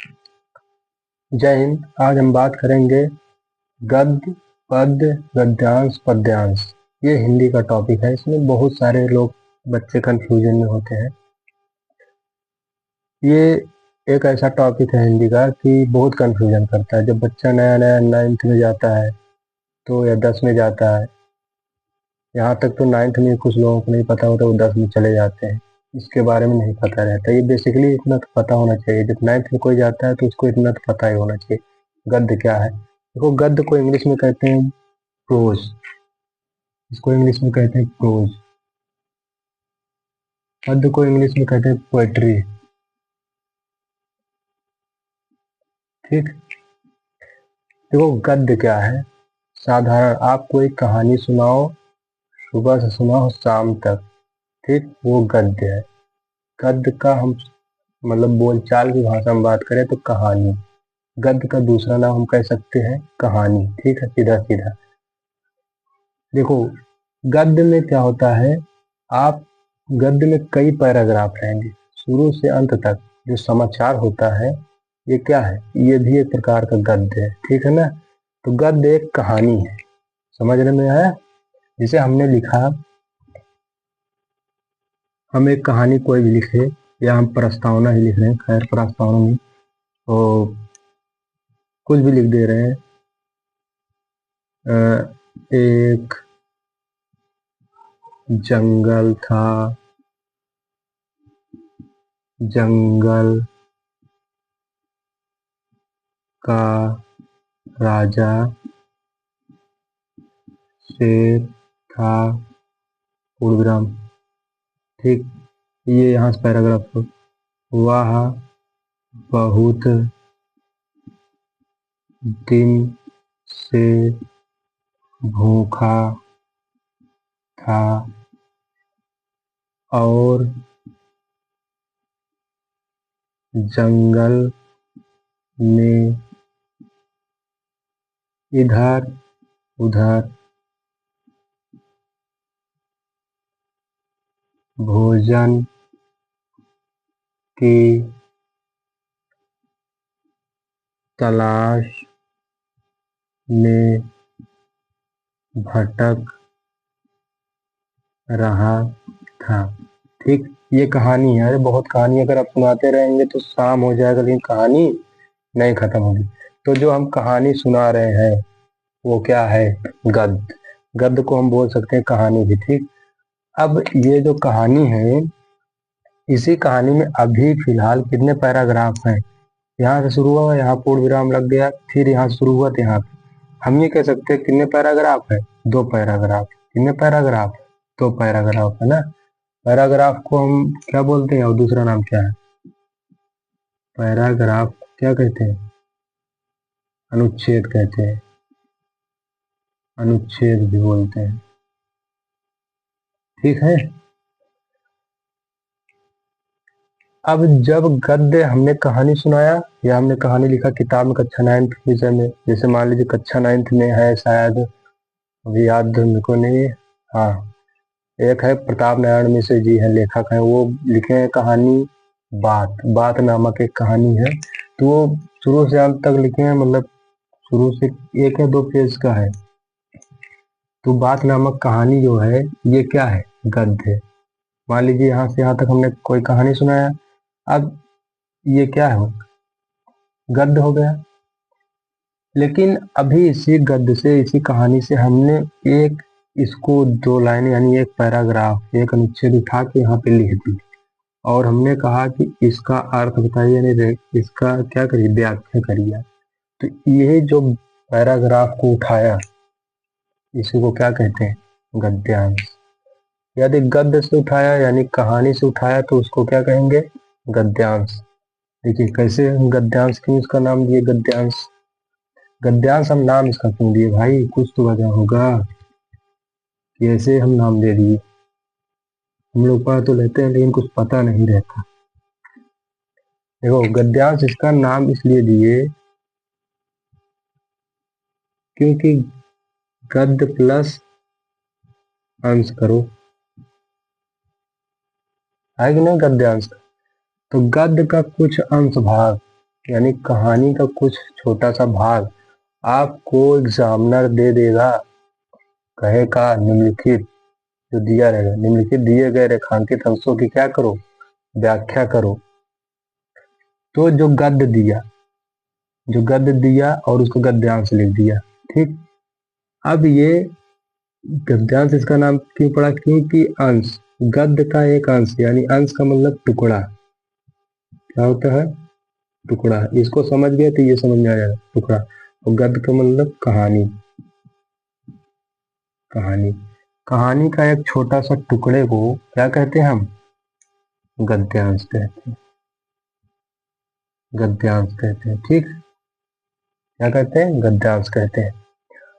जय हिंद। आज हम बात करेंगे गद्य, पद्य, गद्यांश, पद्यांश। ये हिंदी का टॉपिक है। इसमें बहुत सारे लोग बच्चे कंफ्यूजन में होते हैं। ये एक ऐसा टॉपिक है हिंदी का कि बहुत कंफ्यूजन करता है। जब बच्चा नया नया 9th में जाता है तो या 10 में जाता है, यहाँ तक तो 9th में कुछ लोगों को नहीं पता होता, वो 10 में चले जाते हैं, इसके बारे में नहीं पता रहता। ये बेसिकली इतना तो पता होना चाहिए। जब 9th में कोई जाता है तो उसको इतना तो पता ही होना चाहिए गद्य क्या है। देखो, गद्य को इंग्लिश में कहते हैं प्रोज। इसको इंग्लिश में कहते हैं प्रोज। पद्य को इंग्लिश में कहते हैं पोएट्री। ठीक। देखो, गद्य क्या है। साधारण आप कोई कहानी सुनाओ, सुबह से सुनाओ शाम तक, ठीक, वो गद्य है। गद्य का हम मतलब बोलचाल की भाषा में बात करें तो कहानी। गद्य का दूसरा नाम हम कह सकते हैं कहानी। ठीक है, सीधा सीधा। देखो, गद्य में क्या होता है, आप गद्य में कई पैराग्राफ रहेंगे शुरू से अंत तक। जो समाचार होता है ये क्या है, ये भी एक प्रकार का गद्य है। ठीक है ना। तो गद्य एक कहानी है। समझने में आया। जिसे हमने लिखा, हम एक कहानी कोई भी लिखे या हम प्रस्तावना ही लिख रहे हैं, खैर प्रस्तावना नहीं, तो कुछ भी लिख दे रहे हैं। एक जंगल था, जंगल का राजा, शेर था, पूर्णविराम। ठीक। ये यहाँ से पैराग्राफ। वह बहुत दिन से भूखा था और जंगल में इधर उधर भोजन की तलाश में भटक रहा था। ठीक। ये कहानी है। अरे बहुत कहानी अगर आप सुनाते रहेंगे तो शाम हो जाएगा, लेकिन कहानी नहीं खत्म होगी। तो जो हम कहानी सुना रहे हैं वो क्या है, गद्य। गद्य को हम बोल सकते हैं कहानी भी। ठीक। अब ये जो कहानी है, इसी कहानी में अभी फिलहाल कितने पैराग्राफ हैं। यहाँ से शुरू हुआ, यहाँ पूर्ण विराम लग गया, फिर यहाँ से शुरू हुआ तो यहाँ हम ये कह सकते हैं कितने पैराग्राफ है, 2 पैराग्राफ। कितने पैराग्राफ, 2 पैराग्राफ है ना। पैराग्राफ को हम क्या बोलते हैं और दूसरा नाम क्या है, पैराग्राफ क्या कहते हैं, अनुच्छेद कहते हैं, अनुच्छेद भी बोलते हैं। ठीक है। अब जब गद्य हमने कहानी सुनाया या हमने कहानी लिखा किताब में कक्षा 9th विषय में, जैसे मान लीजिए कक्षा 9th में है शायद, अभी याद मेरे को नहीं है। हाँ, एक है प्रताप नारायण मिश्र जी है, लेखक है, वो लिखे हैं कहानी बात। बात नामक एक कहानी है। तो वो शुरू से अंत तक लिखे हैं, मतलब शुरू से 1 या 2 पेज का है। तो बात नामक कहानी जो है ये क्या है, गद्य है। मान लीजिए यहाँ से यहाँ तक हमने कोई कहानी सुनाया, अब ये क्या है, गद्य हो गया। लेकिन अभी इसी गद्य से, इसी कहानी से हमने एक, इसको 2 लाइन यानी एक पैराग्राफ, एक अनुच्छेद उठा के यहाँ पे लिख दी और हमने कहा कि इसका अर्थ बताइए, यानी इसका क्या करिए, व्याख्या करिए। तो ये जो पैराग्राफ को उठाया, इसी को क्या कहते हैं, गद्यांश। यदि गद्य से उठाया यानी कहानी से उठाया तो उसको क्या कहेंगे, गद्यांश। देखिए कैसे हम गद्यांश, क्यों इसका नाम दिए गद्यांश। गद्यांश हम नाम इसका क्यों दिए भाई, कुछ तो वजह होगा कि ऐसे हम नाम दे दिए। हम लोग पढ़ तो लेते हैं लेकिन कुछ पता नहीं रहता। देखो, गद्यांश इसका नाम इसलिए दिए क्योंकि गद्य प्लस अंश करो, है कि नहीं, गद्यांश। तो गद्य का कुछ अंश भाग यानी कहानी का कुछ छोटा सा भाग आपको एग्जामिनर दे देगा, कहेगा निम्नलिखित जो दिया रहेगा, निम्नलिखित दिए गए रेखांकित अंशों की क्या करो, व्याख्या करो। तो जो गद्य दिया और उसको गद्यांश लिख दिया, ठीक। अब ये गद्यांश इसका नाम क्यों पड़ा, क्योंकि अंश गद्य का एक अंश, यानी अंश का मतलब टुकड़ा, क्या होता है, टुकड़ा। इसको समझ गए तो ये समझ में आ जाएगा, टुकड़ा। और गद्य का मतलब कहानी, कहानी कहानी का एक छोटा सा टुकड़े को क्या कहते हैं हम, गद्यांश कहते हैं, गद्यांश कहते हैं, ठीक। क्या कहते हैं, गद्यांश कहते हैं।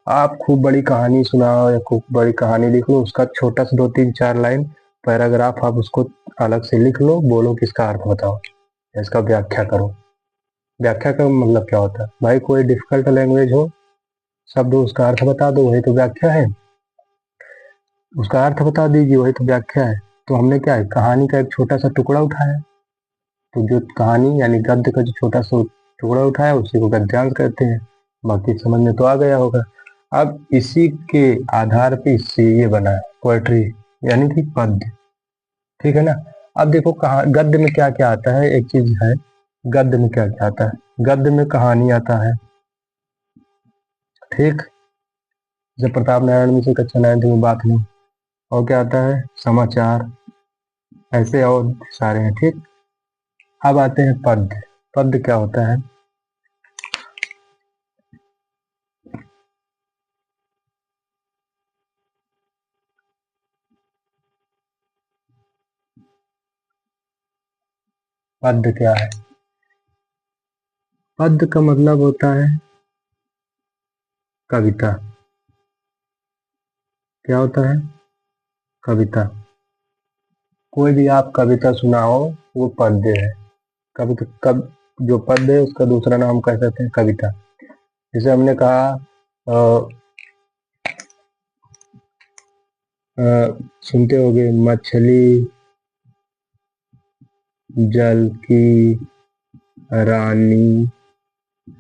आप खूब बड़ी कहानी सुनाओ या खूब बड़ी कहानी लिख लो, उसका छोटा सा 2 3 4 लाइन पैराग्राफ आप उसको अलग से लिख लो, बोलो कि इसका अर्थ बताओ, इसका व्याख्या करो। व्याख्या का मतलब क्या होता है भाई, कोई डिफिकल्ट लैंग्वेज हो, शब्द उसका अर्थ बता दो, वही तो व्याख्या है। उसका अर्थ बता दीजिए, वही तो व्याख्या है। तो हमने क्या है, कहानी का एक छोटा सा टुकड़ा उठाया, तो जो कहानी यानी गद्य का जो छोटा सा टुकड़ा उठाया उसी को गद्यांश कहते हैं। बाकी समझ में तो आ गया होगा। अब इसी के आधार पे इससे ये बना है पोएट्री, यानी कि पद्य, ठीक है ना। अब देखो कहा गद्य में क्या क्या आता है, एक चीज है, गद्य में क्या क्या आता है, गद्य में कहानी आता है, ठीक। जब प्रताप नारायण मिश्र कक्षा 9th में बात नहीं, और क्या आता है, समाचार, ऐसे और सारे हैं, ठीक। अब आते हैं पद्य। पद्य क्या होता है, पद्य क्या है, पद्य का मतलब होता है कविता। क्या होता है, कविता। कोई भी आप कविता सुनाओ वो पद्य है। कविता जो पद्य है उसका दूसरा नाम कह सकते हैं कविता। जैसे हमने कहा सुनते होगे, मछली जल की रानी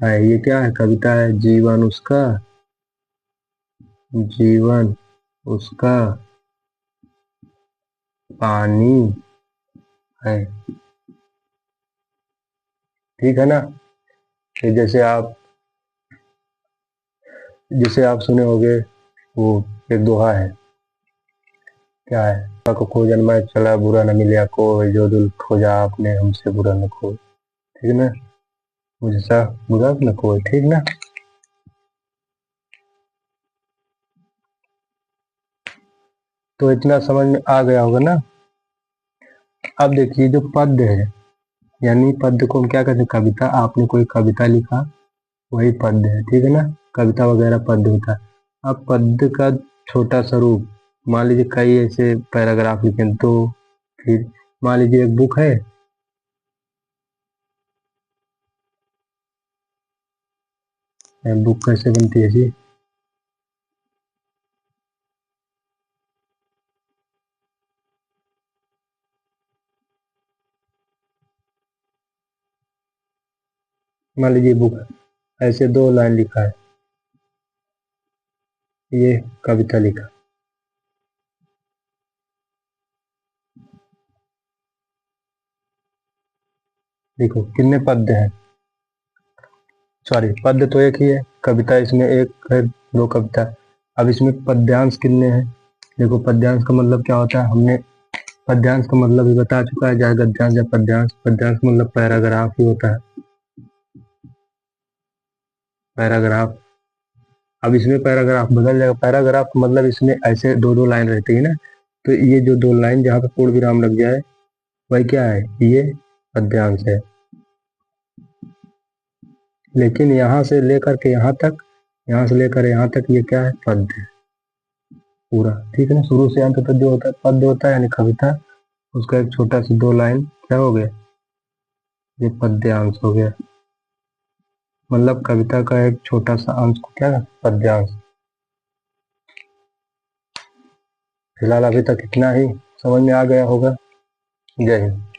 है, ये क्या है, कविता है। जीवन उसका पानी है, ठीक है ना। ये जैसे आप सुने होगे, वो एक दोहा है, क्या है, को खोजन मैं चला बुरा न मिला कोई, जो दिल खोजा आपने हमसे बुरा न कोई, ठीक ना, मुझसे बुरा न कोई, ठीक ना। तो इतना समझ में आ गया होगा ना। अब देखिए जो पद्य है, यानी पद्य को हम क्या कहते हैं, कविता। आपने कोई कविता लिखा वही पद्य है, ठीक है ना। कविता वगैरह पद्य होता है। अब पद्य का छोटा सा रूप, मान लीजिए कई ऐसे पैराग्राफ लिखे, तो फिर मान लीजिए एक बुक है, बुक कैसे बनती है जी, मान लीजिए बुक ऐसे 2 लाइन लिखा है, ये कविता लिखा, देखो कितने पद्य हैं, सॉरी पद्य तो एक ही है, कविता इसमें एक है, 2 कविता। अब इसमें पद्यांश कितने हैं, देखो पद्यांश का मतलब क्या होता है, हमने पद्यांश का मतलब भी बता चुका है, चाहे गद्यांश या पद्यांश। पद्यांश का मतलब पैराग्राफ ही होता है, पैराग्राफ। अब इसमें पैराग्राफ बदल जाएगा, पैराग्राफ का मतलब इसमें ऐसे 2 2 लाइन रहती है ना, तो ये जो 2 लाइन जहाँ पे पूर्ण विराम लग जाए वही क्या है, ये पद्यांश है। लेकिन यहाँ से लेकर के यहाँ तक, यहाँ से लेकर यहाँ तक ये क्या है, पद्य पूरा, ठीक है ना। शुरू से अंत तक जो होता है पद्य होता है, यानी कविता, उसका एक छोटा सा 2 लाइन क्या हो गया, ये पद्यांश हो गया। मतलब कविता का एक छोटा सा अंश को क्या, पद्यांश। फिलहाल अभी तक इतना ही समझ में आ गया होगा। जय हिंद।